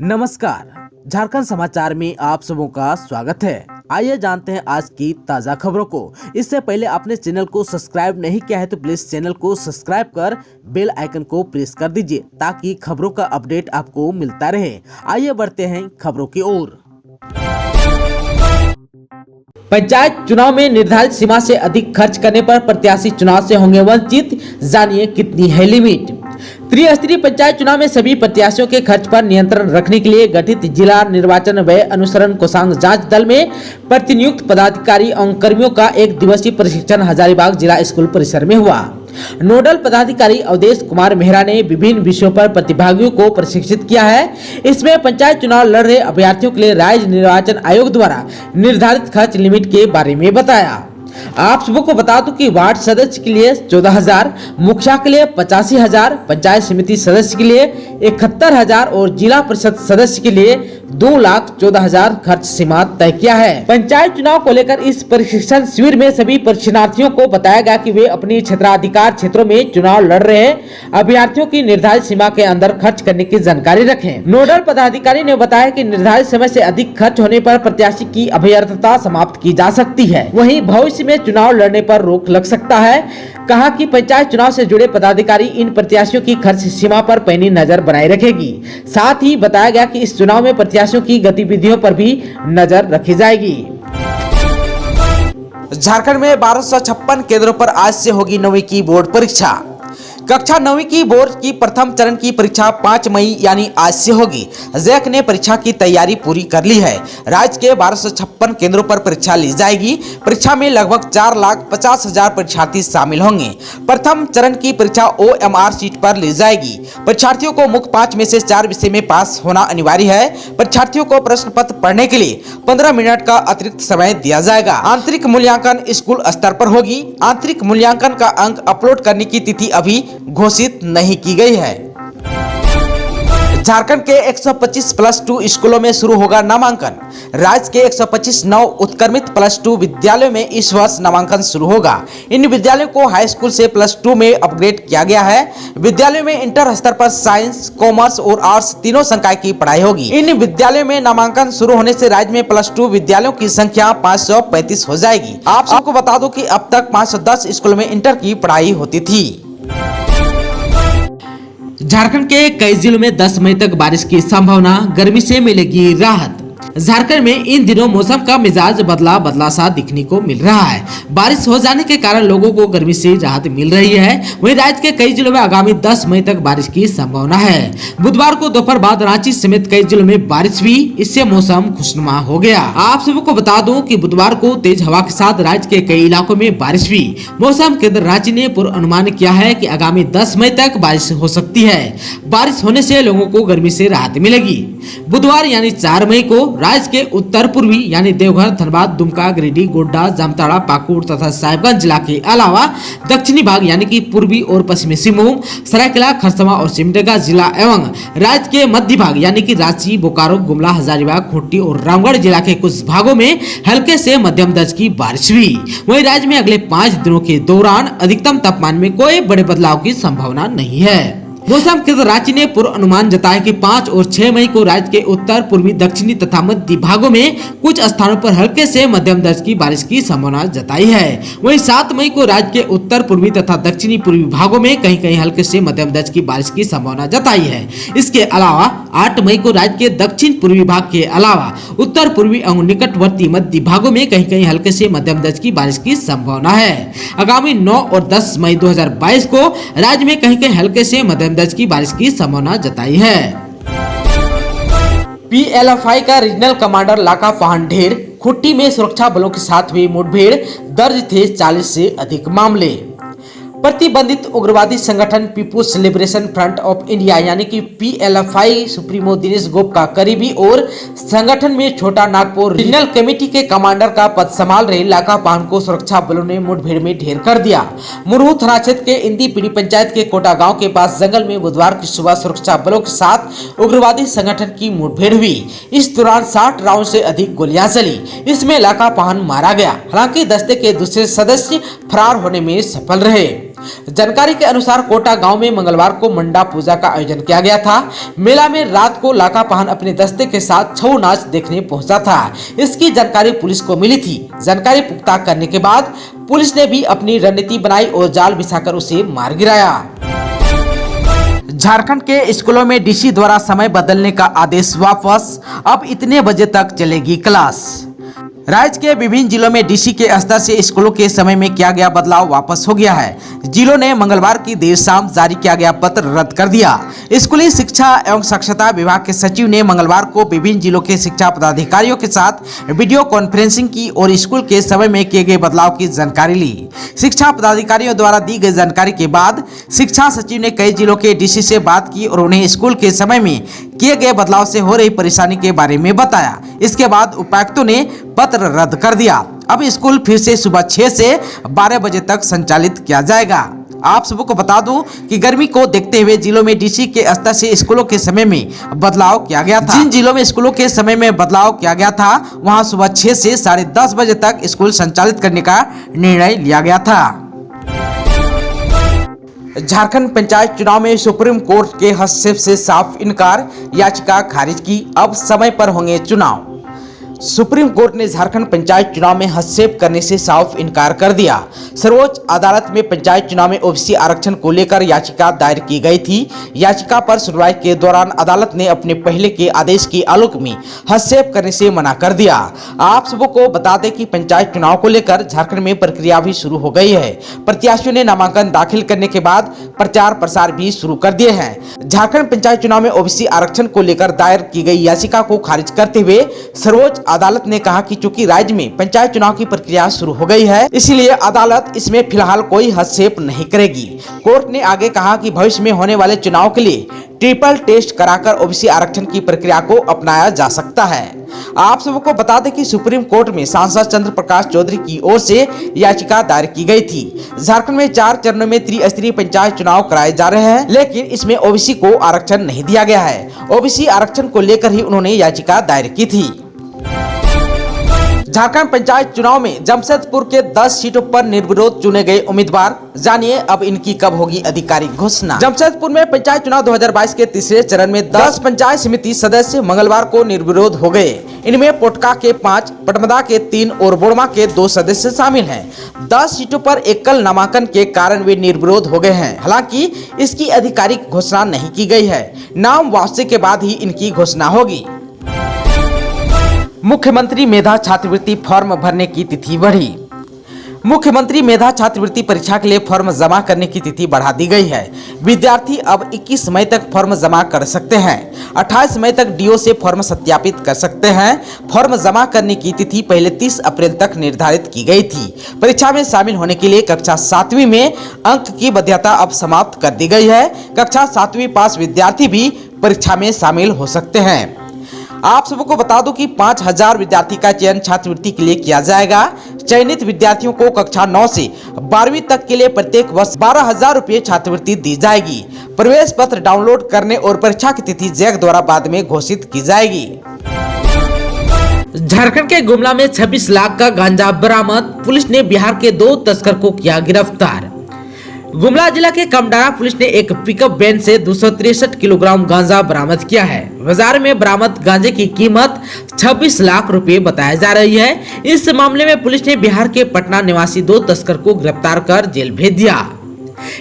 नमस्कार, झारखंड समाचार में आप सबों का स्वागत है। आइए जानते हैं आज की ताजा खबरों को। इससे पहले आपने चैनल को सब्सक्राइब नहीं किया है तो प्लीज चैनल को सब्सक्राइब कर बेल आइकन को प्रेस कर दीजिए ताकि खबरों का अपडेट आपको मिलता रहे। आइए बढ़ते हैं खबरों की ओर। पंचायत चुनाव में निर्धारित सीमा से अधिक खर्च करने पर प्रत्याशी चुनाव से होंगे वंचित, जानिए कितनी है लिमिट। त्रिस्तरीय पंचायत चुनाव में सभी प्रत्याशियों के खर्च पर नियंत्रण रखने के लिए गठित जिला निर्वाचन व्यय अनुसरण कोषांग जांच दल में प्रतिनियुक्त पदाधिकारी एवं कर्मियों का एक दिवसीय प्रशिक्षण हजारीबाग जिला स्कूल परिसर में हुआ। नोडल पदाधिकारी अवधेश कुमार मेहरा ने विभिन्न विषयों पर प्रतिभागियों को प्रशिक्षित किया है। इसमें पंचायत चुनाव लड़ रहे अभ्यर्थियों के लिए राज्य निर्वाचन आयोग द्वारा निर्धारित खर्च लिमिट के बारे में बताया। आप सबको बता दूं कि वार्ड सदस्य के लिए 14,000, मुखिया के लिए 85,000, पंचायत समिति सदस्य के लिए 71,000 और जिला परिषद सदस्य के लिए 2,14,000 खर्च सीमा तय किया है। पंचायत चुनाव को लेकर इस प्रशिक्षण शिविर में सभी प्रशिक्षणार्थियों को बताया गया कि वे अपनी क्षेत्राधिकार क्षेत्रों में चुनाव लड़ रहे अभ्यर्थियों की निर्धारित सीमा के अंदर खर्च करने की जानकारी रखें। नोडल पदाधिकारी ने बताया कि निर्धारित समय से अधिक खर्च होने पर प्रत्याशी की अभ्यर्थता समाप्त की जा सकती है। वहीं भविष्य में चुनाव लड़ने पर रोक लग सकता है। कहा कि पंचायत चुनाव से जुड़े पदाधिकारी इन प्रत्याशियों की खर्च सीमा पर पैनी नजर बनाए रखेगी। साथ ही बताया गया कि इस चुनाव में प्रत्याशियों की गतिविधियों पर भी नजर रखी जाएगी। झारखंड में 1256 केंद्रों पर आज से होगी 9वीं की बोर्ड परीक्षा। कक्षा 9वीं की बोर्ड की प्रथम चरण की परीक्षा 5 मई यानी आज से होगी। जैक ने परीक्षा की तैयारी पूरी कर ली है। राज्य के 1256 केंद्रों पर परीक्षा ली जाएगी। परीक्षा में लगभग 4,50,000 परीक्षार्थी शामिल होंगे। प्रथम चरण की परीक्षा OMR सीट पर ली जाएगी। परीक्षार्थियों को मुख्य 5 में से 4 विषय में पास होना अनिवार्य है। परीक्षार्थियों को प्रश्न पत्र पढ़ने के लिए 15 मिनट का अतिरिक्त समय दिया जाएगा। आंतरिक मूल्यांकन स्कूल स्तर पर होगी। आंतरिक मूल्यांकन का अंक अपलोड करने की तिथि अभी घोषित नहीं की गई है। झारखंड के 125 +2 स्कूलों में शुरू होगा नामांकन। राज्य के 125 नव उत्क्रमित +2 विद्यालयों में इस वर्ष नामांकन शुरू होगा। इन विद्यालयों को हाई स्कूल से +2 में अपग्रेड किया गया है। विद्यालयों में इंटर स्तर पर साइंस, कॉमर्स और आर्ट्स तीनों संकाय की पढ़ाई होगी। इन विद्यालयों में नामांकन शुरू होने से राज्य में +2 विद्यालयों की संख्या 535 हो जाएगी। आप सबको बता दो कि अब तक 510 स्कूलों में इंटर की पढ़ाई होती थी। झारखंड के कई जिलों में 10 मई तक बारिश की संभावना, गर्मी से मिलेगी राहत। झारखंड में इन दिनों मौसम का मिजाज बदला बदला सा दिखने को मिल रहा है। बारिश हो जाने के कारण लोगों को गर्मी से राहत मिल रही है। वहीं राज्य के कई जिलों में आगामी 10 मई तक बारिश की संभावना है। बुधवार को दोपहर बाद रांची समेत कई जिलों में बारिश हुई। इससे मौसम खुशनुमा हो गया। आप सबको बता दूं कि बुधवार को तेज हवा के साथ राज्य के कई इलाकों में बारिश हुई। मौसम केंद्र रांची ने पूर्व अनुमान किया है कि आगामी 10 मई तक बारिश हो सकती है। बारिश होने से लोगों को गर्मी से राहत मिलेगी। बुधवार यानी 4 मई को राज्य के उत्तर पूर्वी यानी देवघर, धनबाद, दुमका, गिरिडीह, गोड्डा, जामताड़ा, पाकुड़ तथा साहिबगंज जिला के अलावा दक्षिणी भाग यानी कि पूर्वी और पश्चिमी सिंहभूम, सरायकेला, खरसावां और सिमडेगा जिला एवं राज्य के मध्य भाग यानी कि रांची, बोकारो, गुमला, हजारीबाग, खूंटी और रामगढ़ जिला के कुछ भागों में हल्के से मध्यम दर्ज की बारिश हुई। वहीं राज्य में अगले 5 दिनों के दौरान अधिकतम तापमान में कोई बड़े बदलाव की संभावना नहीं है। मौसम केंद्र रांची ने पूर्व अनुमान जताया कि 5 और 6 मई को राज्य के उत्तर पूर्वी, दक्षिणी तथा मध्य भागों में कुछ स्थानों पर हल्के से मध्यम दर्ज की बारिश की संभावना जताई है। वहीं 7 मई को राज्य के उत्तर पूर्वी तथा दक्षिणी पूर्वी भागों में कहीं कहीं हल्के से मध्यम दर्ज की बारिश की संभावना जताई है। इसके अलावा 8 मई को राज्य के दक्षिण पूर्वी भाग के अलावा उत्तर पूर्वी एवं निकटवर्ती मध्य भागों में कहीं कहीं हल्के से मध्यम दर्ज की बारिश की संभावना है। आगामी 9 और 10 मई 2022 को राज्य में कहीं कहीं हल्के से मध्यम दर्ज की बारिश की संभावना जताई है। PLFI का रीजनल कमांडर लाका पाहन ढेर, खूंटी में सुरक्षा बलों के साथ हुई मुठभेड़, दर्ज थे 40 से अधिक मामले। प्रतिबंधित उग्रवादी संगठन people's liberation front of India यानी कि PLFI सुप्रीमो दिनेश गोप का करीबी और संगठन में छोटा नागपुर रीजनल कमेटी के कमांडर का पद संभाल रहे लाका पाहन को सुरक्षा बलों ने मुठभेड़ में ढेर कर दिया। मुरहू थाना क्षेत्र के इंदी पीड़ी पंचायत के कोटा गांव के पास जंगल में बुधवार की सुबह सुरक्षा बलों के साथ उग्रवादी संगठन की मुठभेड़ हुई। इस दौरान 60 राउंड से अधिक गोलियां चली। इसमें लाका पाहन मारा गया। हालांकि दस्ते के दूसरे सदस्य फरार होने में सफल रहे। जानकारी के अनुसार कोटा गांव में मंगलवार को मंडा पूजा का आयोजन किया गया था। मेला में रात को लाका पहन अपने दस्ते के साथ छऊ नाच देखने पहुंचा था। इसकी जानकारी पुलिस को मिली थी। जानकारी पुख्ता करने के बाद पुलिस ने भी अपनी रणनीति बनाई और जाल बिछाकर उसे मार गिराया। झारखंड के स्कूलों में डीसी द्वारा समय बदलने का आदेश वापस, अब इतने बजे तक चलेगी क्लास। राज्य के विभिन्न जिलों में डीसी के स्तर से स्कूलों के समय में किया गया बदलाव वापस हो गया है। जिलों ने मंगलवार की देर शाम जारी किया गया पत्र रद्द कर दिया। स्कूली शिक्षा एवं साक्षरता विभाग के सचिव ने मंगलवार को विभिन्न जिलों के शिक्षा पदाधिकारियों के साथ वीडियो कॉन्फ्रेंसिंग की और स्कूल के समय में किए गए बदलाव की जानकारी ली। शिक्षा पदाधिकारियों द्वारा दी गई जानकारी के बाद शिक्षा सचिव ने कई जिलों के डीसी से बात की और उन्हें स्कूल के समय में किए गए बदलाव से हो रही परेशानी के बारे में बताया। इसके बाद उपायुक्तों ने पत्र रद्द कर दिया। अब स्कूल फिर से सुबह 6 से 12 बजे तक संचालित किया जाएगा। आप सबको बता दूं कि गर्मी को देखते हुए जिलों में डीसी के स्तर से स्कूलों के समय में बदलाव किया गया था। जिन जिलों में स्कूलों के समय में बदलाव किया गया था वहां सुबह 6 से 10:30 बजे तक स्कूल संचालित करने का निर्णय लिया गया था। झारखंड पंचायत चुनाव में सुप्रीम कोर्ट के हस्तक्षेप से साफ इनकार, याचिका खारिज की, अब समय पर होंगे चुनाव। सुप्रीम कोर्ट ने झारखंड पंचायत चुनाव में हस्तक्षेप करने से साफ इनकार कर दिया। सर्वोच्च अदालत में पंचायत चुनाव में ओबीसी आरक्षण को लेकर याचिका दायर की गई थी। याचिका पर सुनवाई के दौरान अदालत ने अपने पहले के आदेश के आलोक में हस्तक्षेप करने से मना कर दिया। आप सबको बता दें कि पंचायत चुनाव को लेकर झारखंड में प्रक्रिया भी शुरू हो गई है। प्रत्याशियों ने नामांकन दाखिल करने के बाद प्रचार प्रसार भी शुरू कर दिए हैं। झारखंड पंचायत चुनाव में ओबीसी आरक्षण को लेकर दायर की गई याचिका को खारिज करते हुए सर्वोच्च अदालत ने कहा कि चूंकि राज्य में पंचायत चुनाव की प्रक्रिया शुरू हो गई है, इसलिए अदालत इसमें फिलहाल कोई हस्तक्षेप नहीं करेगी। कोर्ट ने आगे कहा कि भविष्य में होने वाले चुनाव के लिए ट्रिपल टेस्ट कराकर ओबीसी आरक्षण की प्रक्रिया को अपनाया जा सकता है। आप सबको बता दें कि सुप्रीम कोर्ट में सांसद चंद्र प्रकाश चौधरी की ओर से याचिका दायर की गई थी। झारखंड में 4 चरणों में त्रिस्तरीय पंचायत चुनाव कराए जा रहे हैं, लेकिन इसमें ओबीसी को आरक्षण नहीं दिया गया है। ओबीसी आरक्षण को लेकर ही उन्होंने याचिका दायर की थी। झारखंड पंचायत चुनाव में जमशेदपुर के 10 सीटों पर निर्विरोध चुने गए उम्मीदवार, जानिए अब इनकी कब होगी आधिकारिक घोषणा। जमशेदपुर में पंचायत चुनाव 2022 के तीसरे चरण में 10 पंचायत समिति सदस्य मंगलवार को निर्विरोध हो गए। इनमें पोटका के 5, पटमदा के 3 और बोड़मा के 2 सदस्य शामिल हैं। 10 सीटों पर एकल नामांकन के कारण वे निर्विरोध हो गए हैं। हालांकि इसकी आधिकारिक घोषणा नहीं की गई है। नाम वापसी के बाद ही इनकी घोषणा होगी। मुख्यमंत्री मेधा छात्रवृत्ति फॉर्म भरने की तिथि बढ़ी। मुख्यमंत्री मेधा छात्रवृत्ति परीक्षा के लिए फॉर्म जमा करने की तिथि बढ़ा दी गई है। विद्यार्थी अब 21 मई तक फॉर्म जमा कर सकते हैं। 28 मई तक डीओ से फॉर्म सत्यापित कर सकते हैं। फॉर्म जमा करने की तिथि पहले 30 अप्रैल तक निर्धारित की गई थी। परीक्षा में शामिल होने के लिए कक्षा 7वीं में अंक की वैधता अब समाप्त कर दी गई है। कक्षा 7वीं पास विद्यार्थी भी परीक्षा में शामिल हो सकते हैं। आप सबको बता दूं कि 5000 विद्यार्थी का चयन छात्रवृत्ति के लिए किया जाएगा। चयनित विद्यार्थियों को कक्षा 9 से 12वीं तक के लिए प्रत्येक वर्ष 12,000 रुपये छात्रवृत्ति दी जाएगी। प्रवेश पत्र डाउनलोड करने और परीक्षा की तिथि जैक द्वारा बाद में घोषित की जाएगी। झारखंड के गुमला में 26 लाख का गांजा बरामद, पुलिस ने बिहार के 2 तस्कर को किया गिरफ्तार। गुमला जिला के कमडारा पुलिस ने एक पिकअप वैन से 263 किलोग्राम गांजा बरामद किया है। बाजार में बरामद गांजे की कीमत 26 लाख रुपए बताई जा रही है। इस मामले में पुलिस ने बिहार के पटना निवासी 2 तस्कर को गिरफ्तार कर जेल भेज दिया।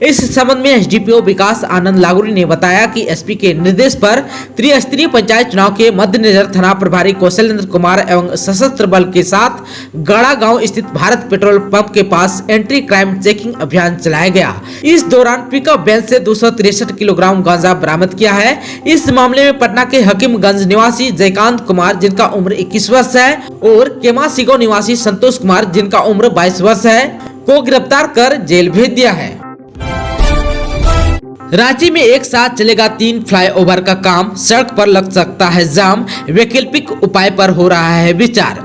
इस संबंध में एसडीपीओ विकास आनंद लागुरी ने बताया कि एसपी के निर्देश पर त्रिस्तरीय पंचायत चुनाव के मद्देनजर थाना प्रभारी कौशलेंद्र कुमार एवं सशस्त्र बल के साथ गड़ा गांव स्थित भारत पेट्रोल पंप के पास एंट्री क्राइम चेकिंग अभियान चलाया गया। इस दौरान पिकअप वैन से 263 किलोग्राम गांजा बरामद किया है। इस मामले में पटना के हकीमगंज निवासी जयकांत कुमार जिनका उम्र 21 वर्ष है और केमासिगो निवासी संतोष कुमार जिनका उम्र 22 वर्ष है को गिरफ्तार कर जेल भेज दिया है। रांची में एक साथ चलेगा 3 फ्लाईओवर का काम, सड़क पर लग सकता है जाम, वैकल्पिक उपाय पर हो रहा है विचार।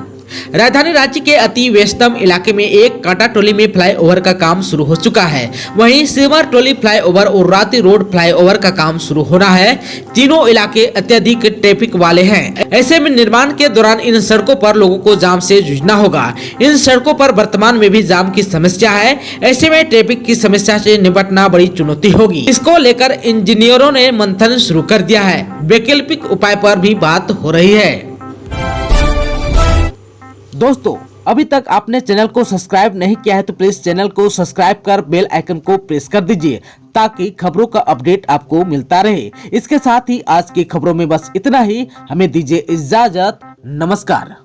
राजधानी रांची के अति व्यस्तम इलाके में एक कांटा टोली में फ्लाईओवर का काम शुरू हो चुका है। वहीं सिमर टोली फ्लाईओवर और राती रोड फ्लाईओवर का काम शुरू होना है। तीनों इलाके अत्यधिक ट्रैफिक वाले हैं। ऐसे में निर्माण के दौरान इन सड़कों पर लोगों को जाम से जूझना होगा। इन सड़कों पर वर्तमान में भी जाम की समस्या है। ऐसे में ट्रैफिक की समस्या से निपटना बड़ी चुनौती होगी। इसको लेकर इंजीनियरों ने मंथन शुरू कर दिया है। वैकल्पिक उपाय पर भी बात हो रही है। दोस्तों, अभी तक आपने चैनल को सब्सक्राइब नहीं किया है तो प्लीज चैनल को सब्सक्राइब कर बेल आइकन को प्रेस कर दीजिए ताकि खबरों का अपडेट आपको मिलता रहे। इसके साथ ही आज की खबरों में बस इतना ही। हमें दीजिए इजाजत। नमस्कार।